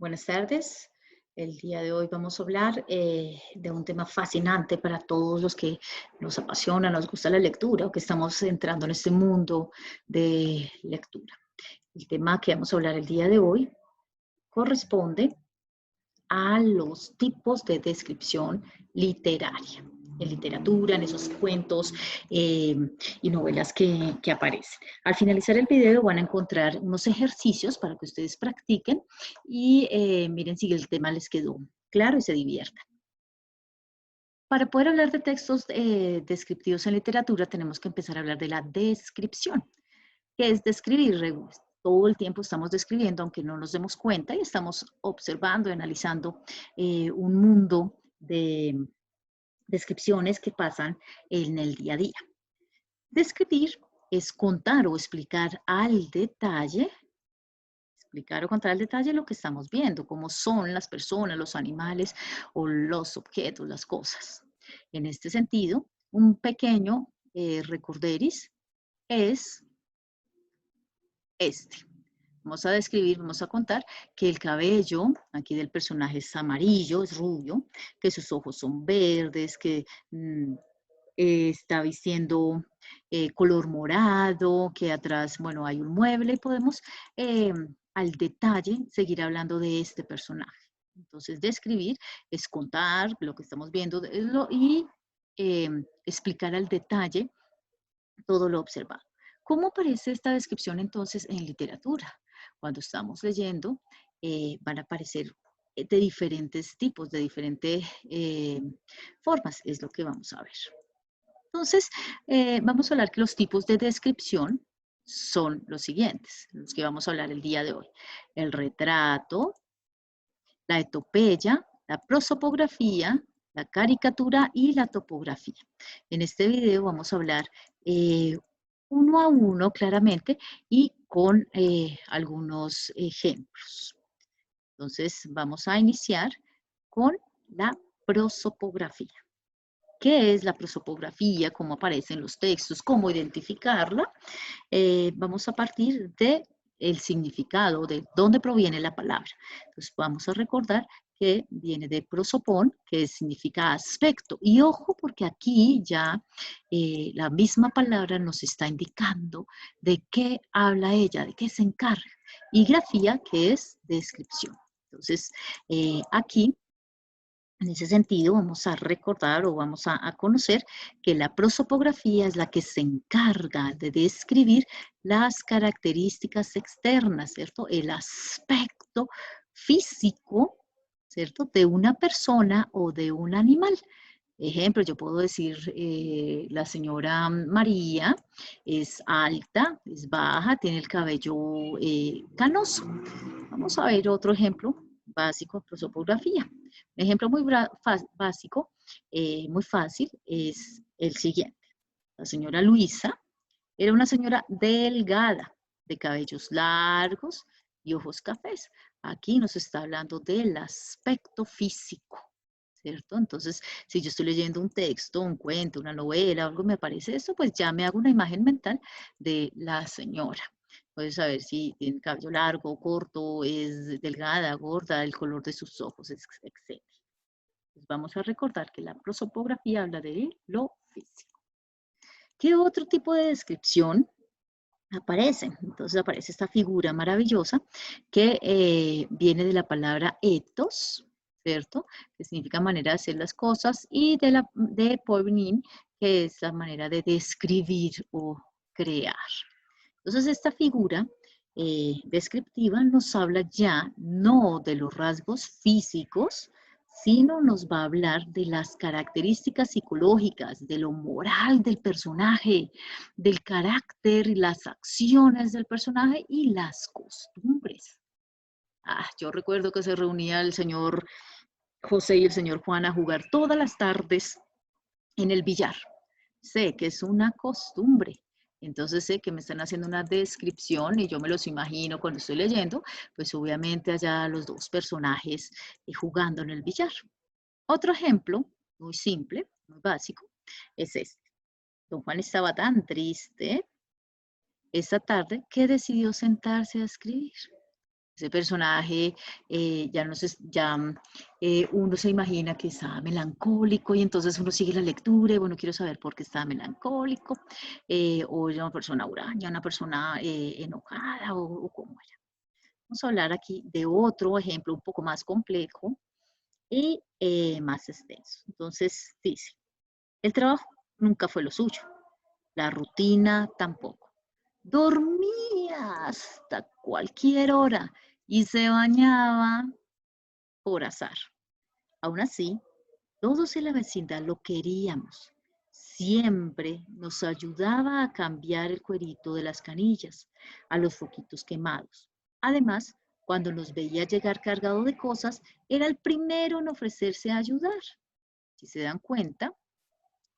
Buenas tardes. El día de hoy vamos a hablar de un tema fascinante para todos los que nos apasiona, nos gusta la lectura o que estamos entrando en este mundo de lectura. El tema que vamos a hablar el día de hoy corresponde a los tipos de descripción literaria, en literatura, en esos cuentos y novelas que aparecen. Al finalizar el video van a encontrar unos ejercicios para que ustedes practiquen y miren si el tema les quedó claro y se diviertan. Para poder hablar de textos descriptivos en literatura tenemos que empezar a hablar de la descripción. ¿Qué es describir? Todo el tiempo estamos describiendo, aunque no nos demos cuenta, y estamos observando y analizando un mundo de descripciones que pasan en el día a día. Describir es contar o explicar o contar al detalle lo que estamos viendo, cómo son las personas, los animales o los objetos, las cosas. En este sentido, un pequeño recorderis es este. Vamos a describir, vamos a contar que el cabello aquí del personaje es amarillo, es rubio, que sus ojos son verdes, que está vistiendo color morado, que atrás, bueno, hay un mueble y podemos al detalle seguir hablando de este personaje. Entonces, describir es contar lo que estamos viendo y explicar al detalle todo lo observado. ¿Cómo aparece esta descripción entonces en literatura? Cuando estamos leyendo, van a aparecer de diferentes tipos, de diferentes formas, es lo que vamos a ver. Entonces, vamos a hablar que los tipos de descripción son los siguientes, los que vamos a hablar el día de hoy. El retrato, la etopeya, la prosopografía, la caricatura y la topografía. En este video vamos a hablar uno a uno claramente y con algunos ejemplos. Entonces vamos a iniciar con la prosopografía. ¿Qué es la prosopografía? ¿Cómo aparecen los textos? ¿Cómo identificarla? Vamos a partir de el significado, de dónde proviene la palabra. Entonces vamos a recordar que viene de prosopón, que significa aspecto. Y ojo, porque aquí ya la misma palabra nos está indicando de qué habla ella, de qué se encarga. Y grafía, que es descripción. Entonces, aquí en ese sentido, vamos a recordar o vamos a conocer que la prosopografía es la que se encarga de describir las características externas, ¿cierto? El aspecto físico, ¿cierto? De una persona o de un animal. Ejemplo, yo puedo decir, la señora María es alta, es baja, tiene el cabello canoso. Vamos a ver otro ejemplo básico de prosopografía. Un ejemplo muy básico, muy fácil, es el siguiente. La señora Luisa era una señora delgada, de cabellos largos y ojos cafés. Aquí nos está hablando del aspecto físico, ¿cierto? Entonces, si yo estoy leyendo un texto, un cuento, una novela, algo me aparece esto, pues ya me hago una imagen mental de la señora. Puedes saber si tiene cabello largo o corto, es delgada, gorda, el color de sus ojos, etc. Pues vamos a recordar que la prosopografía habla de lo físico. ¿Qué otro tipo de descripción aparece? Entonces aparece esta figura maravillosa que viene de la palabra ethos, ¿cierto? Que significa manera de hacer las cosas, y de poienin, que es la manera de describir o crear. Entonces, esta figura descriptiva nos habla ya no de los rasgos físicos, sino nos va a hablar de las características psicológicas, de lo moral del personaje, del carácter y las acciones del personaje y las costumbres. Yo recuerdo que se reunía el señor José y el señor Juan a jugar todas las tardes en el billar. Sé que es una costumbre. Entonces sé que me están haciendo una descripción y yo me los imagino cuando estoy leyendo, pues obviamente allá los dos personajes jugando en el billar. Otro ejemplo, muy simple, muy básico, es este. Don Juan estaba tan triste esa tarde que decidió sentarse a escribir. Ese personaje ya, no se, ya uno se imagina que estaba melancólico y entonces uno sigue la lectura y bueno, quiero saber por qué estaba melancólico, o era una persona huraña, una persona enojada o cómo era. Vamos a hablar aquí de otro ejemplo un poco más complejo y más extenso. Entonces dice, el trabajo nunca fue lo suyo, la rutina tampoco. Dormía hasta cualquier hora y se bañaba por azar. Aún así, todos en la vecindad lo queríamos. Siempre nos ayudaba a cambiar el cuerito de las canillas, a los foquitos quemados. Además, cuando nos veía llegar cargado de cosas, era el primero en ofrecerse a ayudar. Si se dan cuenta,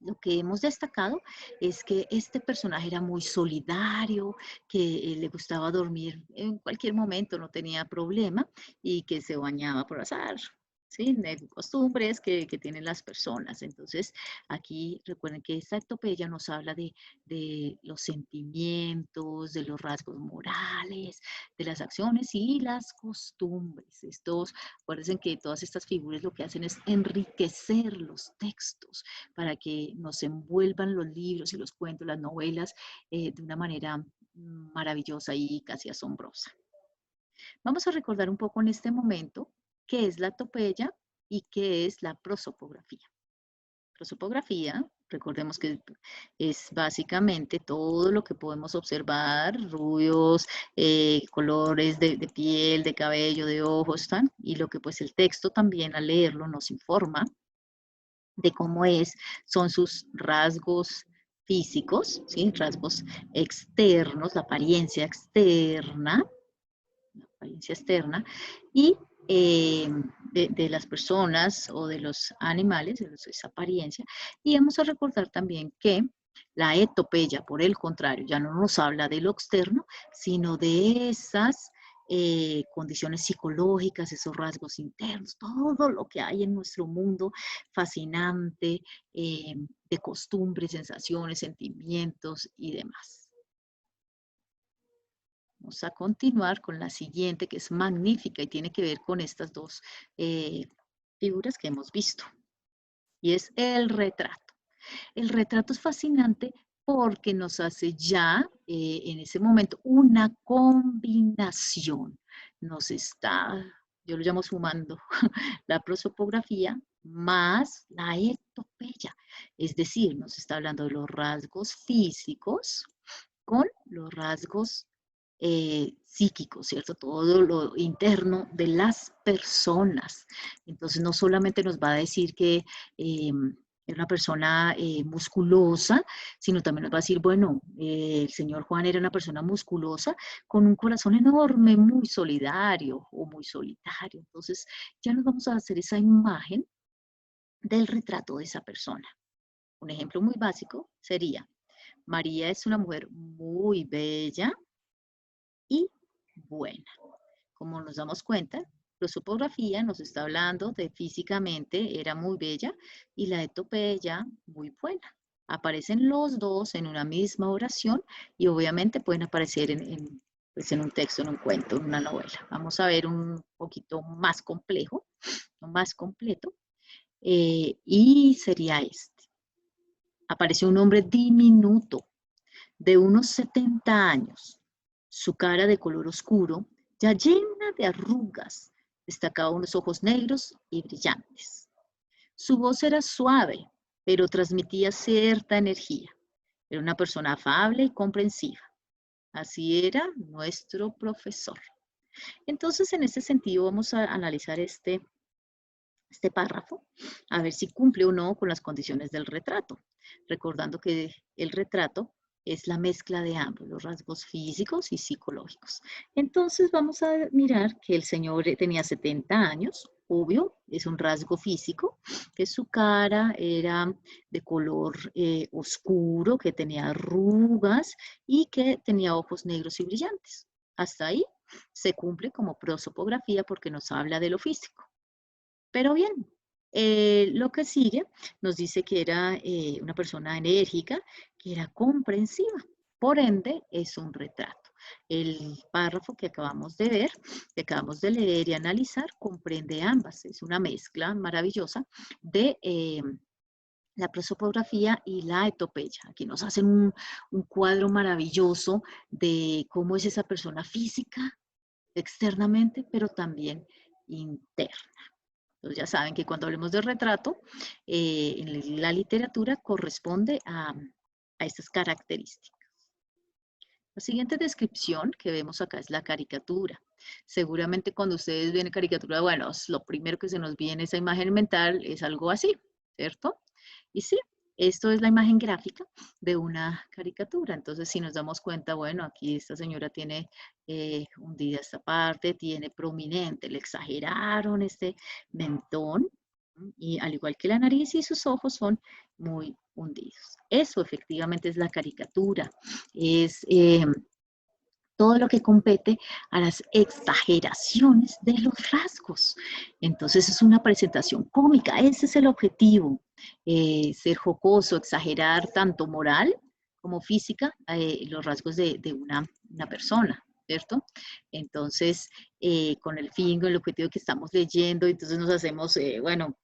lo que hemos destacado es que este personaje era muy solidario, que le gustaba dormir en cualquier momento, no tenía problema y que se bañaba por azar. ¿Sí? De costumbres que tienen las personas. Entonces, aquí recuerden que esta epopeya nos habla de los sentimientos, de los rasgos morales, de las acciones y las costumbres. Acuérdense que todas estas figuras lo que hacen es enriquecer los textos para que nos envuelvan los libros y los cuentos, las novelas, de una manera maravillosa y casi asombrosa. Vamos a recordar un poco en este momento qué es la topeya y qué es la prosopografía. Prosopografía, recordemos que es básicamente todo lo que podemos observar, rubios, colores de piel, de cabello, de ojos, ¿tan? Y lo que pues el texto también al leerlo nos informa de cómo son sus rasgos físicos, ¿sí? Rasgos externos, la apariencia externa, y de las personas o de los animales, esa apariencia. Y vamos a recordar también que la etopeya, por el contrario, ya no nos habla de lo externo, sino de esas condiciones psicológicas, esos rasgos internos, todo lo que hay en nuestro mundo fascinante, de costumbres, sensaciones, sentimientos y demás. Vamos a continuar con la siguiente, que es magnífica y tiene que ver con estas dos figuras que hemos visto. Y es el retrato. El retrato es fascinante porque nos hace ya en ese momento una combinación. Yo lo llamo sumando, la prosopografía más la etopeya. Es decir, nos está hablando de los rasgos físicos con los rasgos psíquicos, ¿cierto? Todo lo interno de las personas. Entonces, no solamente nos va a decir que era una persona musculosa, sino también nos va a decir, bueno, el señor Juan era una persona musculosa con un corazón enorme, muy solidario o muy solitario. Entonces, ya nos vamos a hacer esa imagen del retrato de esa persona. Un ejemplo muy básico sería, María es una mujer muy bella y buena. Como nos damos cuenta, la prosopografía nos está hablando de físicamente, era muy bella, y la etopeya, muy buena. Aparecen los dos en una misma oración y obviamente pueden aparecer pues en un texto, en un cuento, en una novela. Vamos a ver un poquito más complejo, más completo, y sería este. Aparece un hombre diminuto, de unos 70 años, su cara de color oscuro, ya llena de arrugas, destacaba unos ojos negros y brillantes. Su voz era suave, pero transmitía cierta energía. Era una persona afable y comprensiva. Así era nuestro profesor. Entonces, en ese sentido, vamos a analizar este párrafo, a ver si cumple o no con las condiciones del retrato. Recordando que el retrato es la mezcla de ambos, los rasgos físicos y psicológicos. Entonces vamos a mirar que el señor tenía 70 años, obvio, es un rasgo físico, que su cara era de color oscuro, que tenía arrugas y que tenía ojos negros y brillantes. Hasta ahí se cumple como prosopografía porque nos habla de lo físico. Pero bien, lo que sigue nos dice que era una persona enérgica, que era comprensiva. Por ende, es un retrato. el párrafo que acabamos de ver, que acabamos de leer y analizar, comprende ambas. Es una mezcla maravillosa de la prosopografía y la etopeya. Aquí nos hacen un cuadro maravilloso de cómo es esa persona física, externamente, pero también interna. Entonces ya saben que cuando hablemos de retrato, en la literatura corresponde a estas características. La siguiente descripción que vemos acá es la caricatura. Seguramente cuando ustedes ven caricatura, bueno, lo primero que se nos viene esa imagen mental es algo así, ¿cierto? Y sí, esto es la imagen gráfica de una caricatura. Entonces, si nos damos cuenta, bueno, aquí esta señora tiene hundida esta parte, tiene prominente, le exageraron este mentón, y al igual que la nariz y sus ojos son muy hundidos. Eso efectivamente es la caricatura. Es todo lo que compete a las exageraciones de los rasgos. Entonces es una presentación cómica, ese es el objetivo, ser jocoso, exagerar tanto moral como física los rasgos de una persona, ¿cierto? Entonces, con el fin, con el objetivo que estamos leyendo, entonces nos hacemos, bueno,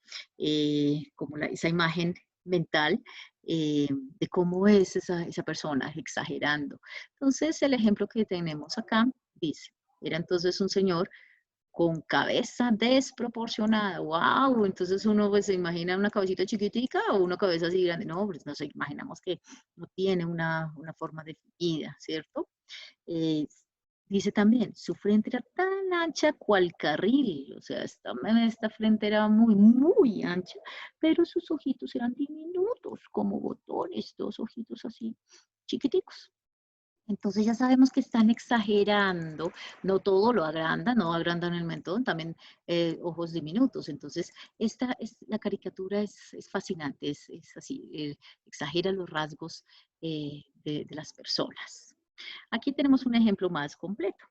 como esa imagen mental de cómo es esa persona, exagerando. Entonces, el ejemplo que tenemos acá dice, era entonces un señor con cabeza desproporcionada. ¡Wow! Entonces uno pues se imagina una cabecita chiquitica o una cabeza así grande. No, pues nos imaginamos que no tiene una forma definida, ¿cierto? Eh, Dice también, su frente era tan ancha cual carril, o sea, esta frente era muy, muy ancha, pero sus ojitos eran diminutos, como botones, dos ojitos así, chiquiticos. Entonces ya sabemos que están exagerando, no todo lo agrandan, no agrandan el mentón, también ojos diminutos. Entonces la caricatura es fascinante, es así, exagera los rasgos de las personas. Aquí tenemos un ejemplo más completo.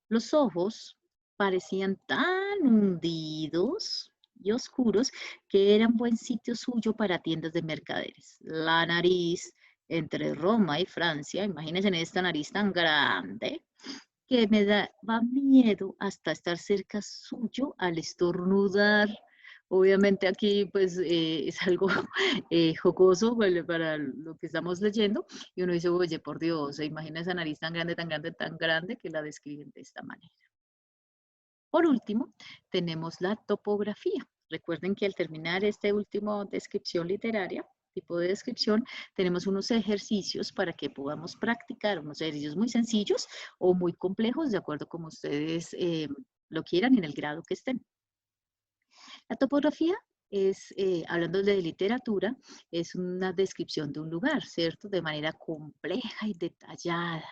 Los ojos parecían tan hundidos y oscuros que eran buen sitio suyo para tiendas de mercaderes. La nariz entre Roma y Francia, imagínense en esta nariz tan grande, que me daba miedo hasta estar cerca suyo al estornudar. Obviamente aquí pues es algo jocoso para lo que estamos leyendo y uno dice, oye, por Dios, se imagina esa nariz tan grande, tan grande, tan grande que la describen de esta manera. Por último, tenemos la topografía. Recuerden que al terminar esta última descripción literaria, tipo de descripción, tenemos unos ejercicios para que podamos practicar, unos ejercicios muy sencillos o muy complejos, de acuerdo como ustedes lo quieran y en el grado que estén. La topografía es, hablando de literatura, es una descripción de un lugar, ¿cierto? De manera compleja y detallada.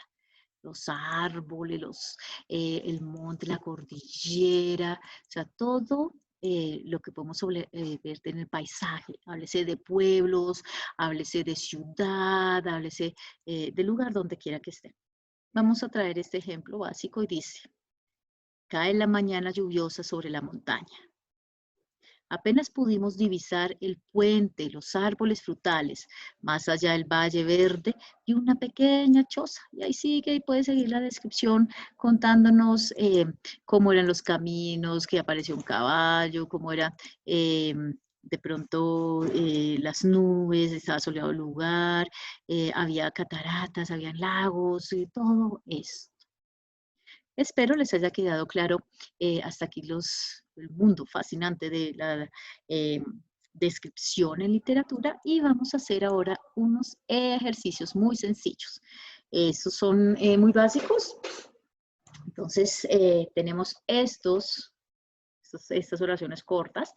Los árboles, el monte, la cordillera, o sea, todo lo que podemos ver en el paisaje. Háblese de pueblos, háblese de ciudad, háblese del lugar donde quiera que esté. Vamos a traer este ejemplo básico y dice, cae la mañana lluviosa sobre la montaña. Apenas pudimos divisar el puente, los árboles frutales, más allá el valle verde y una pequeña choza. Y ahí sigue y puede seguir la descripción contándonos cómo eran los caminos, que apareció un caballo, cómo era de pronto las nubes, estaba soleado el lugar, había cataratas, había lagos, y todo eso. Espero les haya quedado claro hasta aquí el mundo fascinante de la descripción en literatura y vamos a hacer ahora unos ejercicios muy sencillos. Estos son muy básicos. Entonces, tenemos estas oraciones cortas,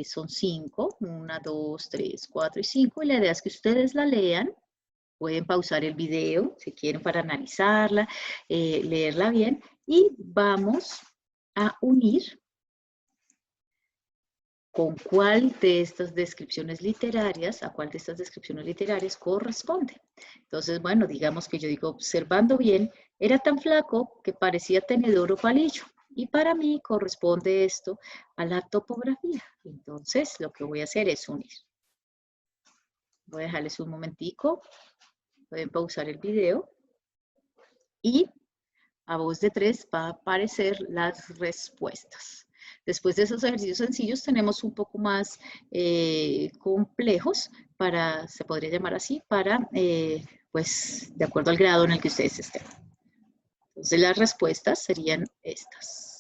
son 5, 1, 2, 3, 4 y 5, y la idea es que ustedes la lean. Pueden pausar el video si quieren para analizarla, leerla bien y vamos a unir con cuál de estas descripciones literarias, a cuál de estas descripciones literarias corresponde. Entonces, bueno, digamos que yo digo, observando bien, era tan flaco que parecía tenedor o palillo. Y para mí corresponde esto a la topografía. Entonces, lo que voy a hacer es unir. Voy a dejarles un momentico. Pueden pausar el video y a voz de 3 va a aparecer las respuestas. Después de esos ejercicios sencillos tenemos un poco más complejos para, se podría llamar así, para, pues, de acuerdo al grado en el que ustedes estén. Entonces las respuestas serían estas.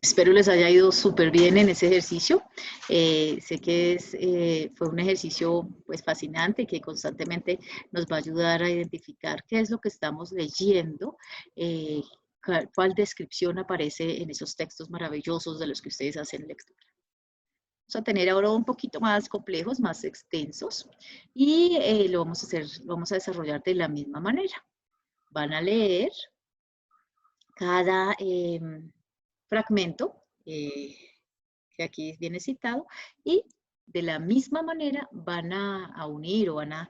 Espero les haya ido súper bien en ese ejercicio. Sé que fue un ejercicio pues, fascinante que constantemente nos va a ayudar a identificar qué es lo que estamos leyendo, cuál descripción aparece en esos textos maravillosos de los que ustedes hacen lectura. Vamos a tener ahora un poquito más complejos, más extensos, y lo vamos a desarrollar de la misma manera. Van a leer cada fragmento que aquí viene citado y de la misma manera van a unir o van a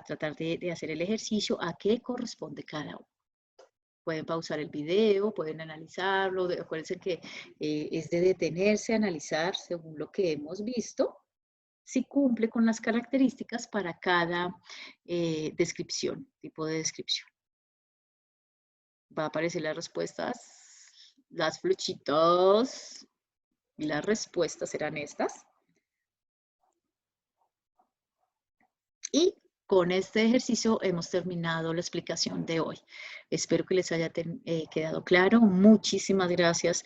tratar de hacer el ejercicio a qué corresponde cada uno. Pueden pausar el video, pueden analizarlo, acuérdense que es de detenerse a analizar según lo que hemos visto, si cumple con las características para cada descripción, tipo de descripción. Va a aparecer las respuestas, las flechitas, y las respuestas serán estas. Y con este ejercicio hemos terminado la explicación de hoy. Espero que les haya quedado claro. Muchísimas gracias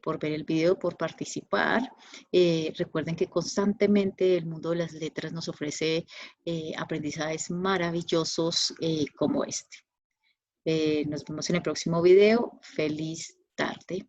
por ver el video, por participar. Recuerden que constantemente el mundo de las letras nos ofrece aprendizajes maravillosos como este. Nos vemos en el próximo video. Feliz tarde.